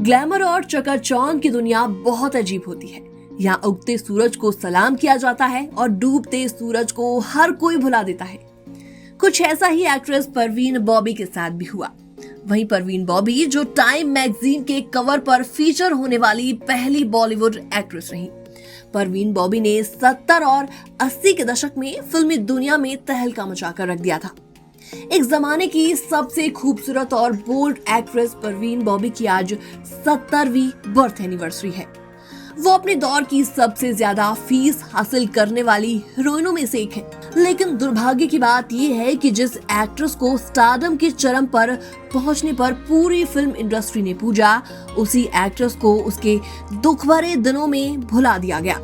Glamour और चकाचौंध की दुनिया बहुत अजीब होती है। यहाँ उगते सूरज को सलाम किया जाता है और डूबते सूरज को हर कोई भुला देता है। कुछ ऐसा ही एक्ट्रेस परवीन बॉबी के साथ भी हुआ। वहीं परवीन बॉबी, जो टाइम मैगजीन के कवर पर फीचर होने वाली पहली बॉलीवुड एक्ट्रेस रही। परवीन बॉबी ने 70 और 80 के दशक में फिल्मी दुनिया में तहलका मचाकर रख दिया था। एक जमाने की सबसे खूबसूरत और बोल्ड एक्ट्रेस परवीन बॉबी की आज 70वीं बर्थ एनिवर्सरी है। वो अपने दौर की सबसे ज्यादा फीस हासिल करने वाली हीरोइनों में से एक है। लेकिन दुर्भाग्य की बात यह है कि जिस एक्ट्रेस को स्टारडम के चरम पर पहुंचने पर पूरी फिल्म इंडस्ट्री ने पूजा, उसी एक्ट्रेस को उसके दुख भरे दिनों में भुला दिया गया।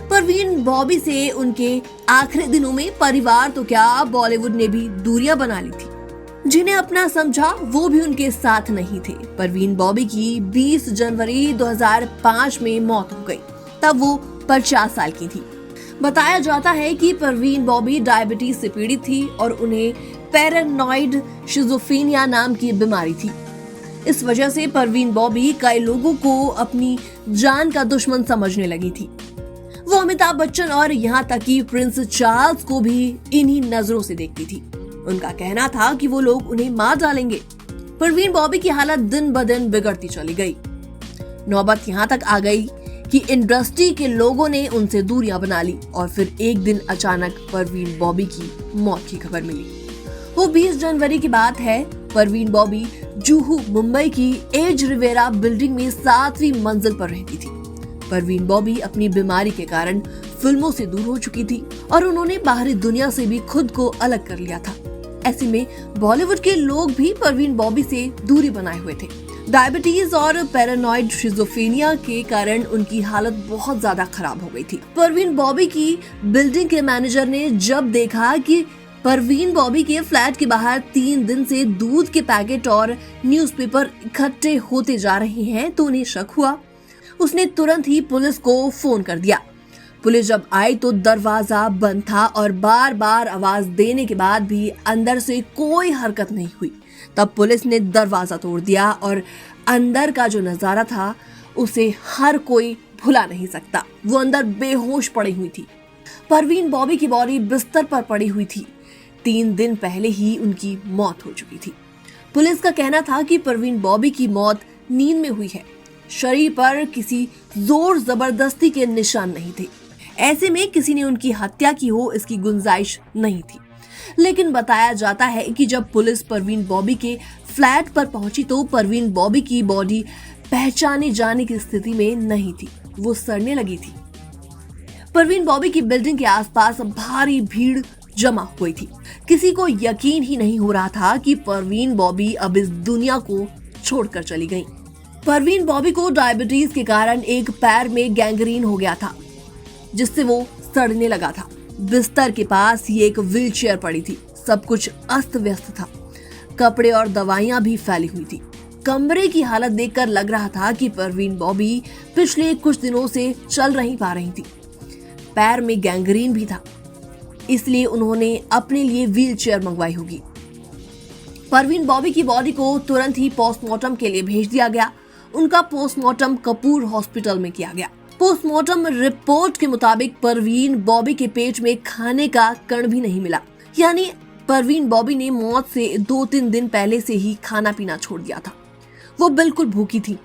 परवीन बॉबी से उनके आखिरी दिनों में परिवार तो क्या, बॉलीवुड ने भी दूरियां बना ली थी। जिन्हें अपना समझा वो भी उनके साथ नहीं थे। परवीन बॉबी की 20 जनवरी 2005 में मौत हो गई। तब वो 50 साल की थी। बताया जाता है कि परवीन बॉबी डायबिटीज से पीड़ित थी और उन्हें पैरानॉइड शिज़ोफ्रेनिया नाम की बीमारी थी। इस वजह से परवीन बॉबी कई लोगों को अपनी जान का दुश्मन समझने लगी थी। वो अमिताभ बच्चन और यहाँ तक कि प्रिंस चार्ल्स को भी इन्हीं नजरों से देखती थी। उनका कहना था कि वो लोग उन्हें मार डालेंगे। परवीन बॉबी की हालत दिन ब दिन बिगड़ती चली गई। नौबत यहाँ तक आ गई कि इंडस्ट्री के लोगों ने उनसे दूरियां बना ली और फिर एक दिन अचानक परवीन बॉबी की मौत की खबर मिली। वो 20 जनवरी की बात है। परवीन बॉबी जुहू, मुंबई की एज रिवेरा बिल्डिंग में 7वीं मंजिल पर रहती थी। परवीन बॉबी अपनी बीमारी के कारण फिल्मों से दूर हो चुकी थी और उन्होंने बाहरी दुनिया से भी खुद को अलग कर लिया था। ऐसे में बॉलीवुड के लोग भी परवीन बॉबी से दूरी बनाए हुए थे। डायबिटीज और पैरानॉइड शिज़ोफ्रेनिया के कारण उनकी हालत बहुत ज्यादा खराब हो गई थी। परवीन बॉबी की बिल्डिंग के मैनेजर ने जब देखा कि परवीन बॉबी के फ्लैट के बाहर 3 दिन से दूध के पैकेट और न्यूज़पेपर इकट्ठे होते जा रहे हैं तो उन्हें शक हुआ। उसने तुरंत ही पुलिस को फोन कर दिया। पुलिस जब आई तो दरवाजा बंद था और बार बार आवाज देने के बाद भी अंदर से कोई हरकत नहीं हुई। तब पुलिस ने दरवाजा तोड़ दिया और अंदर का जो नजारा था उसे हर कोई भुला नहीं सकता। वो अंदर बेहोश पड़ी हुई थी। परवीन बॉबी की बॉडी बिस्तर पर पड़ी हुई थी। 3 दिन पहले ही उनकी मौत हो चुकी थी। पुलिस का कहना था कि परवीन बॉबी की मौत नींद में हुई है। शरीर पर किसी जोर जबरदस्ती के निशान नहीं थे। ऐसे में किसी ने उनकी हत्या की हो इसकी गुंजाइश नहीं थी। लेकिन बताया जाता है कि जब पुलिस परवीन बॉबी के फ्लैट पर पहुंची तो परवीन बॉबी की बॉडी पहचाने जाने की स्थिति में नहीं थी। वो सड़ने लगी थी। परवीन बॉबी की बिल्डिंग के आसपास भारी भीड़ जमा हुई थी। किसी को यकीन ही नहीं हो रहा था कि परवीन बॉबी अब इस दुनिया को छोड़कर चली गई। परवीन बॉबी को डायबिटीज के कारण एक पैर में गैंग्रीन हो गया था, जिससे वो सड़ने लगा था। बिस्तर के पास ही एक व्हीलचेयर पड़ी थी। सब कुछ अस्त व्यस्त था। कपड़े और दवाइयां भी फैली हुई थी। कमरे की हालत देखकर लग रहा था कि परवीन बॉबी पिछले कुछ दिनों से चल नहीं पा रही थी। पैर में गैंग्रीन भी था, इसलिए उन्होंने अपने लिए व्हीलचेयर मंगवाई होगी। परवीन बॉबी की बॉडी को तुरंत ही पोस्टमार्टम के लिए भेज दिया गया। उनका पोस्टमार्टम कपूर हॉस्पिटल में किया गया। पोस्टमार्टम रिपोर्ट के मुताबिक परवीन बॉबी के पेट में खाने का कण भी नहीं मिला। यानी परवीन बॉबी ने मौत से 2-3 दिन पहले से ही खाना पीना छोड़ दिया था। वो बिल्कुल भूखी थी,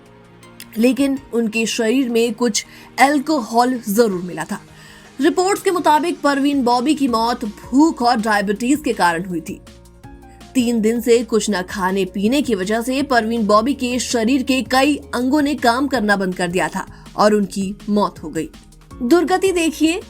लेकिन उनके शरीर में कुछ अल्कोहल जरूर मिला था। रिपोर्ट्स के मुताबिक परवीन बॉबी की मौत भूख और डायबिटीज के कारण हुई थी। 3 दिन से कुछ न खाने पीने की वजह से परवीन बॉबी के शरीर के कई अंगों ने काम करना बंद कर दिया था और उनकी मौत हो गई। दुर्गति देखिए।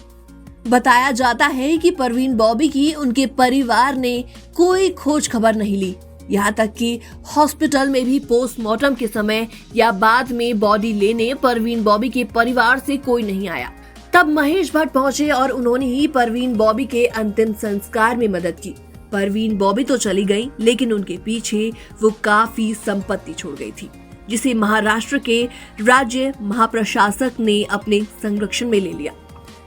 बताया जाता है कि परवीन बॉबी की उनके परिवार ने कोई खोज खबर नहीं ली। यहाँ तक कि हॉस्पिटल में भी पोस्टमार्टम के समय या बाद में बॉडी लेने परवीन बॉबी के परिवार से कोई नहीं आया। तब महेश भट्ट पहुंचे और उन्होंने ही परवीन बॉबी के अंतिम संस्कार में मदद की। परवीन बॉबी तो चली गई, लेकिन उनके पीछे वो काफी संपत्ति छोड़ गई थी, जिसे महाराष्ट्र के राज्य महाप्रशासक ने अपने संरक्षण में ले लिया।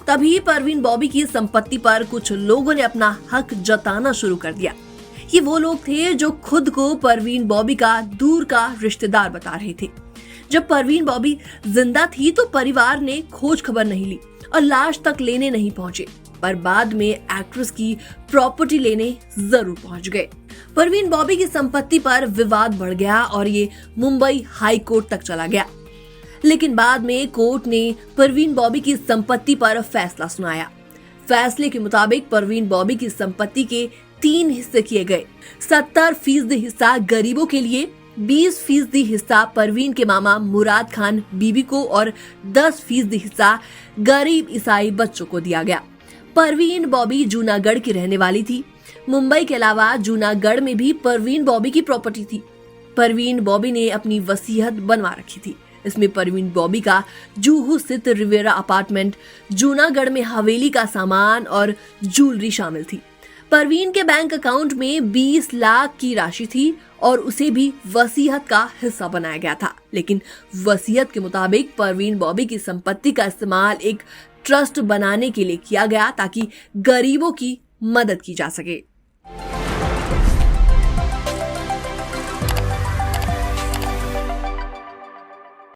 तभी परवीन बॉबी की संपत्ति पर कुछ लोगों ने अपना हक जताना शुरू कर दिया। ये वो लोग थे जो खुद को परवीन बॉबी का दूर का रिश्तेदार बता रहे थे। जब परवीन बॉबी जिंदा थी तो परिवार ने खोज खबर नहीं ली और लाश तक लेने नहीं पहुंचे, पर बाद में एक्ट्रेस की प्रॉपर्टी लेने जरूर पहुंच गए। परवीन बॉबी की संपत्ति पर विवाद बढ़ गया और ये मुंबई हाई कोर्ट तक चला गया। लेकिन बाद में कोर्ट ने परवीन बॉबी की संपत्ति पर फैसला सुनाया। फैसले के मुताबिक परवीन बॉबी की संपत्ति के 3 हिस्से किए गए। 70% हिस्सा गरीबों के लिए, 20% हिस्सा परवीन के मामा मुराद खान बीबी को और 10% हिस्सा गरीब ईसाई बच्चों को दिया गया। परवीन बॉबी जूनागढ़ की रहने वाली थी। मुंबई के अलावा जूनागढ़ में भी परवीन बॉबी की प्रॉपर्टी थी। परवीन बॉबी ने अपनी वसीयत बनवा रखी थी। इसमें परवीन बॉबी का जूहू स्थित रिवेरा अपार्टमेंट, जूनागढ़ में हवेली का सामान और ज्वेलरी शामिल थी। परवीन के बैंक अकाउंट में 20 लाख की राशि थी और उसे भी वसीयत का हिस्सा बनाया गया था। लेकिन वसीयत के मुताबिक परवीन बॉबी की संपत्ति का इस्तेमाल एक ट्रस्ट बनाने के लिए किया गया ताकि गरीबों की मदद की जा सके।